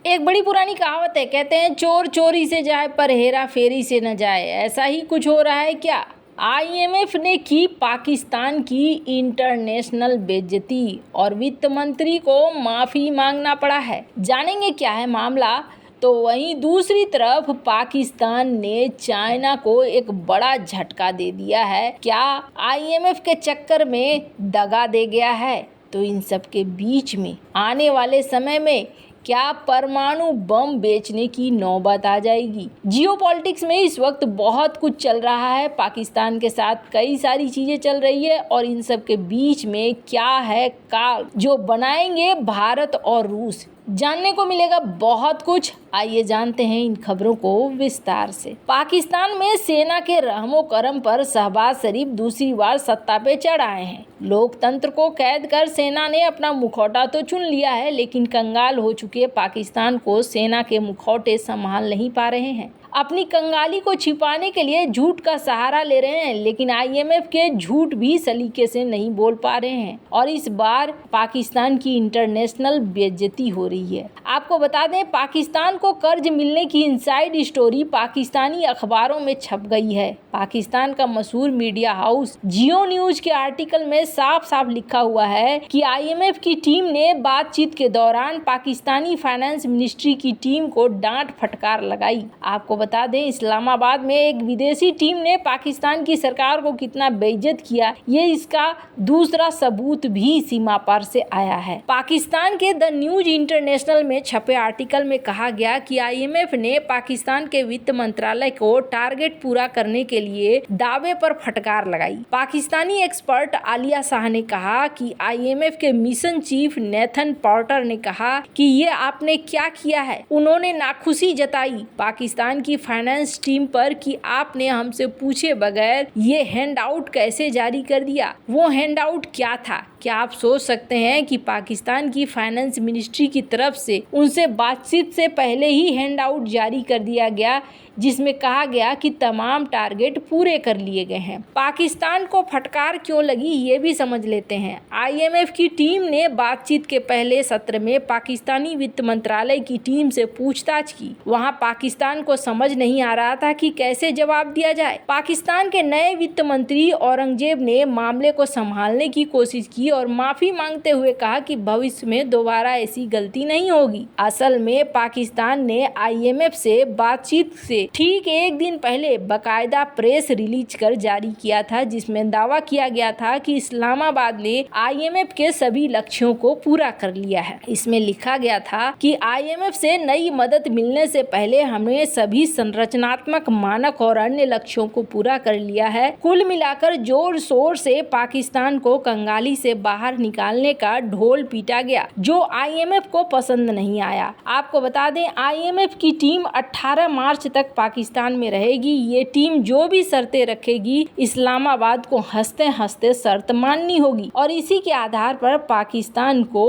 एक बड़ी पुरानी कहावत है, कहते हैं चोर चोरी से जाए पर हेरा फेरी से न जाए। ऐसा ही कुछ हो रहा है क्या? आईएमएफ ने की पाकिस्तान की इंटरनेशनल बेइज्जती और वित्त मंत्री को माफ़ी मांगना पड़ा है। जानेंगे क्या है मामला। तो वहीं दूसरी तरफ पाकिस्तान ने चाइना को एक बड़ा झटका दे दिया है। क्या आईएमएफ के चक्कर में दगा दे गया है? तो इन सब के बीच में आने वाले समय में क्या परमाणु बम बेचने की नौबत आ जाएगी? जियोपॉलिटिक्स में इस वक्त बहुत कुछ चल रहा है। पाकिस्तान के साथ कई सारी चीज़ें चल रही है और इन सब के बीच में क्या है काल जो बनाएंगे भारत और रूस। जानने को मिलेगा बहुत कुछ। आइए जानते हैं इन खबरों को विस्तार से। पाकिस्तान में सेना के रहमो करम पर शहबाज शरीफ दूसरी बार सत्ता पे चढ़ आए हैं। लोकतंत्र को कैद कर सेना ने अपना मुखौटा तो चुन लिया है, लेकिन कंगाल हो चुके पाकिस्तान को सेना के मुखौटे संभाल नहीं पा रहे हैं। अपनी कंगाली को छिपाने के लिए झूठ का सहारा ले रहे हैं, लेकिन आईएमएफ के झूठ भी सलीके से नहीं बोल पा रहे हैं और इस बार पाकिस्तान की इंटरनेशनल बेइज्जती हो रही है। आपको बता दें, पाकिस्तान को कर्ज मिलने की इनसाइड स्टोरी पाकिस्तानी अखबारों में छप गई है। पाकिस्तान का मशहूर मीडिया हाउस जियो न्यूज के आर्टिकल में साफ साफ लिखा हुआ है कि आईएमएफ की टीम ने बातचीत के दौरान पाकिस्तानी फाइनेंस मिनिस्ट्री की टीम को डांट फटकार लगाई। आपको बता दें, इस्लामाबाद में एक विदेशी टीम ने पाकिस्तान की सरकार को कितना बेइज्जत किया, ये इसका दूसरा सबूत भी सीमा पार से आया है। पाकिस्तान के द न्यूज इंटरनेशनल में छपे आर्टिकल में कहा गया कि आईएमएफ ने पाकिस्तान के वित्त मंत्रालय को टारगेट पूरा करने के लिए दावे पर फटकार लगाई। पाकिस्तानी एक्सपर्ट आलिया शाह ने कहा कि आईएमएफ के मिशन चीफ नेथन पॉर्टर ने कहा कि ये आपने क्या किया है। उन्होंने नाखुशी जताई पाकिस्तान की फाइनेंस टीम पर कि आपने हमसे पूछे बगैर ये हैंड आउट कैसे जारी कर दिया। वो हैंड आउट क्या था? क्या आप सोच सकते हैं कि पाकिस्तान की फाइनेंस मिनिस्ट्री की तरफ से उनसे बातचीत से पहले ही हैंड आउट जारी कर दिया गया, जिसमें कहा गया कि तमाम टारगेट पूरे कर लिए गए हैं। पाकिस्तान को फटकार क्यों लगी, ये भी समझ लेते हैं। आईएमएफ की टीम ने बातचीत के पहले सत्र में पाकिस्तानी वित्त मंत्रालय की टीम से पूछताछ की। वहां पाकिस्तान को समझ नहीं आ रहा था कि कैसे जवाब दिया जाए। पाकिस्तान के नए वित्त मंत्री औरंगजेब ने मामले को संभालने की कोशिश की और माफी मांगते हुए कहा कि भविष्य में दोबारा ऐसी गलती नहीं होगी। असल में पाकिस्तान ने आईएमएफ से बातचीत से ठीक एक दिन पहले बकायदा प्रेस रिलीज कर जारी किया था, जिसमें दावा किया गया था कि इस्लामाबाद ने आईएमएफ के सभी लक्ष्यों को पूरा कर लिया है। इसमें लिखा गया था कि आईएमएफ से नई मदद मिलने से पहले हमने सभी संरचनात्मक मानक और अन्य लक्ष्यों को पूरा कर लिया है। कुल मिलाकर जोर शोर से पाकिस्तान को कंगाली से बाहर निकालने का ढोल पीटा गया, जो आईएमएफ को पसंद नहीं आया। आपको बता दें, आईएमएफ की टीम 18 मार्च तक पाकिस्तान में रहेगी। ये टीम जो भी शर्तें रखेगी, इस्लामाबाद को हंसते हंसते शर्त माननी होगी और इसी के आधार पर पाकिस्तान को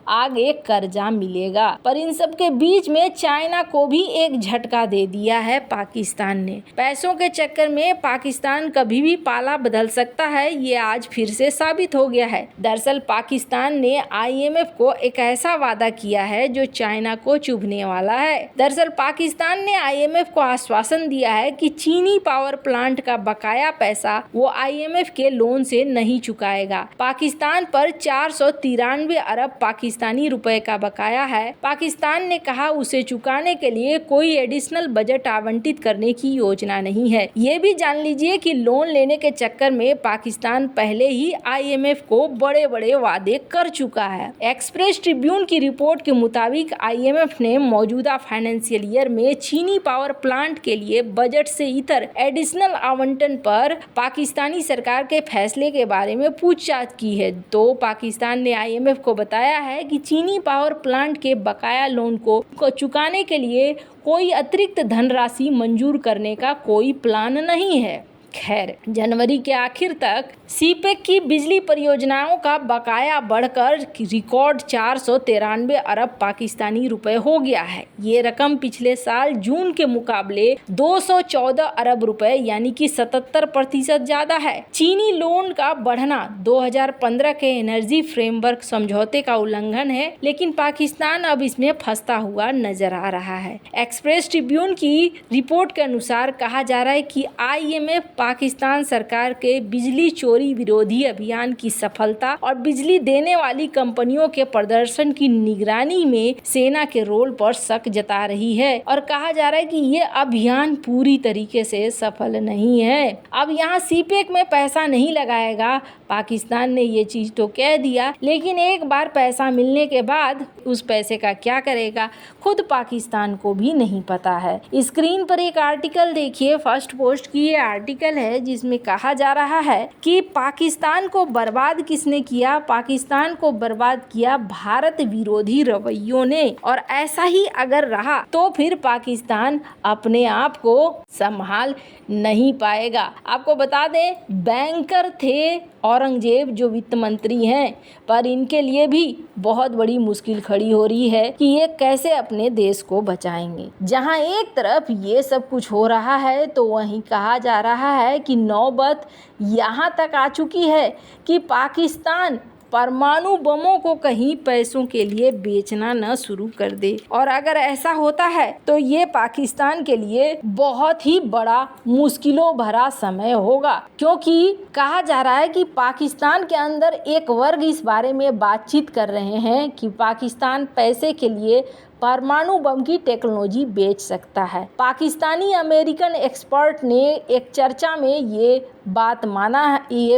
आगे कर्जा मिलेगा। पर इन सब के बीच में चाइना को भी एक झटका दे दिया है पाकिस्तान ने। पैसों के चक्कर में पाकिस्तान कभी भी पाला बदल सकता है, ये आज फिर से साबित हो गया है। दरअसल पाकिस्तान ने आईएमएफ को एक ऐसा वादा किया है जो चाइना को चुभने वाला है। दरअसल पाकिस्तान ने आईएमएफ को आश्वासन दिया है कि चीनी पावर प्लांट का बकाया पैसा वो आईएमएफ के लोन से नहीं चुकाएगा। पाकिस्तान पर 493 अरब पाकिस्तानी रुपए का बकाया है। पाकिस्तान ने कहा उसे चुकाने के लिए कोई एडिशनल बजट आवंटित करने की योजना नहीं है। ये भी जान लीजिए कि लोन लेने के चक्कर में पाकिस्तान पहले ही आईएमएफ को बड़े बड़े वादे कर चुका है। एक्सप्रेस ट्रिब्यून की रिपोर्ट के मुताबिक आईएमएफ ने मौजूदा फाइनेंशियल ईयर में चीनी पावर प्लांट के लिए बजट से इतर एडिशनल आवंटन पर पाकिस्तानी सरकार के फैसले के बारे में पूछताछ की है। तो पाकिस्तान ने आईएमएफ को बताया है कि चीनी पावर प्लांट के बकाया लोन को चुकाने के लिए कोई अतिरिक्त धनराशि मंजूर करने का कोई प्लान नहीं है। खैर, जनवरी के आखिर तक सीपेक की बिजली परियोजनाओं का बकाया बढ़कर रिकॉर्ड 493 अरब पाकिस्तानी रुपए हो गया है। ये रकम पिछले साल जून के मुकाबले 214 अरब रुपए यानी कि 77% ज्यादा है। चीनी लोन का बढ़ना 2015 के एनर्जी फ्रेमवर्क समझौते का उल्लंघन है, लेकिन पाकिस्तान अब इसमें फंसता हुआ नजर आ रहा है। एक्सप्रेस ट्रिब्यून की रिपोर्ट के अनुसार कहा जा रहा है कि IMF पाकिस्तान सरकार के बिजली चोरी विरोधी अभियान की सफलता और बिजली देने वाली कंपनियों के प्रदर्शन की निगरानी में सेना के रोल पर शक जता रही है और कहा जा रहा है कि ये अभियान पूरी तरीके से सफल नहीं है। अब यहाँ सीपेक में पैसा नहीं लगाएगा, पाकिस्तान ने ये चीज तो कह दिया, लेकिन एक बार पैसा मिलने के बाद उस पैसे का क्या करेगा खुद पाकिस्तान को भी नहीं पता है। स्क्रीन पर एक आर्टिकल देखिए, फर्स्ट पोस्ट की ये आर्टिकल है जिसमें कहा जा रहा है कि पाकिस्तान को बर्बाद किसने किया? पाकिस्तान को बर्बाद किया भारत विरोधी रवैयों ने, और ऐसा ही अगर रहा तो फिर पाकिस्तान अपने आप को संभाल नहीं पाएगा। आपको बता दें, बैंकर थे औरंगजेब जो वित्त मंत्री हैं, पर इनके लिए भी बहुत बड़ी मुश्किल खड़ी हो रही है कि ये कैसे अपने देश को बचाएंगे। जहां एक तरफ ये सब कुछ हो रहा है तो वहीं कहा जा रहा है कि नौबत यहाँ तक आ चुकी है कि पाकिस्तान परमाणु बमों को कहीं पैसों के लिए बेचना न शुरू कर दे, और अगर ऐसा होता है तो ये पाकिस्तान के लिए बहुत ही बड़ा मुश्किलों भरा समय होगा, क्योंकि कहा जा रहा है कि पाकिस्तान के अंदर एक वर्ग इस बारे में बातचीत कर रहे हैं कि पाकिस्तान पैसे के लिए परमाणु बम की टेक्नोलॉजी बेच सकता है। पाकिस्तानी अमेरिकन एक्सपर्ट ने एक चर्चा में ये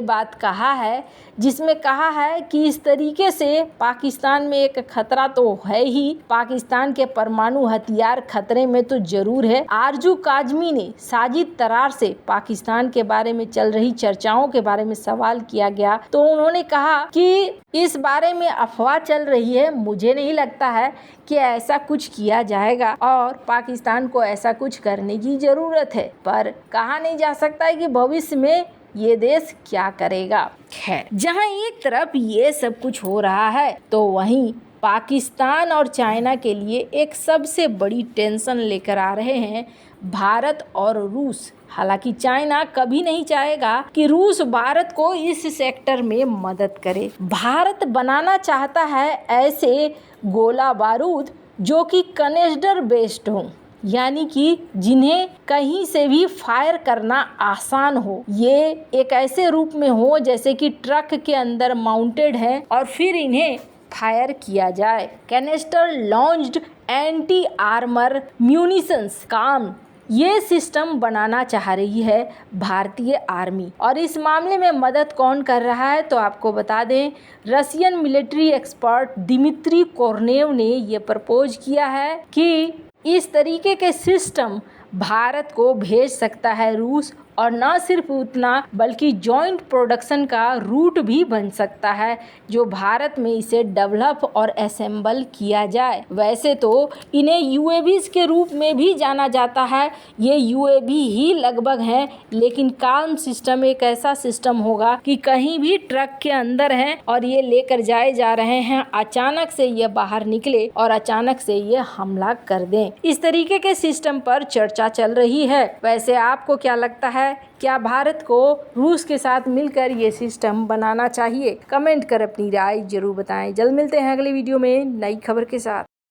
बात कहा है, जिसमें कहा है कि इस तरीके से पाकिस्तान में एक खतरा तो है ही, पाकिस्तान के परमाणु हथियार खतरे में तो जरूर है। आरजू काजमी ने साजिद तरार से पाकिस्तान के बारे में चल रही चर्चाओं के बारे में सवाल किया गया तो उन्होंने कहा कि इस बारे में अफवाह चल रही है, मुझे नहीं लगता है कि ऐसा कुछ किया जाएगा और पाकिस्तान को ऐसा कुछ करने की जरूरत है, पर कहा नहीं जा सकता है कि भविष्य में ये देश क्या करेगा। खैर, जहां एक तरफ ये सब कुछ हो रहा है तो वहीं पाकिस्तान और चाइना के लिए एक सबसे बड़ी टेंशन लेकर आ रहे हैं भारत और रूस। हालांकि चाइना कभी नहीं चाहेगा कि रूस भारत को इस सेक्टर में मदद करे। भारत बनाना चाहता है ऐसे गोला बारूद जो कि कनेस्टर बेस्ड हो, यानी कि जिन्हें कहीं से भी फायर करना आसान हो। ये एक ऐसे रूप में हो जैसे कि ट्रक के अंदर माउंटेड है और फिर इन्हें फायर किया जाए। Canister launched anti armour munitions काम ये सिस्टम बनाना चाह रही है भारतीय आर्मी, और इस मामले में मदद कौन कर रहा है तो आपको बता दें, रशियन मिलिट्री एक्सपर्ट दिमित्री कोर्नेव ने ये प्रपोज किया है कि इस तरीके के सिस्टम भारत को भेज सकता है रूस, और न सिर्फ उतना बल्कि जॉइंट प्रोडक्शन का रूट भी बन सकता है जो भारत में इसे डेवलप और असेंबल किया जाए। वैसे तो इन्हें यूएवीज के रूप में भी जाना जाता है, ये यूएवी ही लगभग हैं, लेकिन काम सिस्टम एक ऐसा सिस्टम होगा कि कहीं भी ट्रक के अंदर हैं और ये लेकर जाए जा रहे हैं, अचानक से ये बाहर निकले और अचानक से ये हमला कर दें। इस तरीके के सिस्टम पर चर्चा चल रही है। वैसे आपको क्या लगता है, क्या भारत को रूस के साथ मिलकर ये सिस्टम बनाना चाहिए? कमेंट कर अपनी राय जरूर बताएं। जल्द मिलते हैं अगले वीडियो में नई खबर के साथ।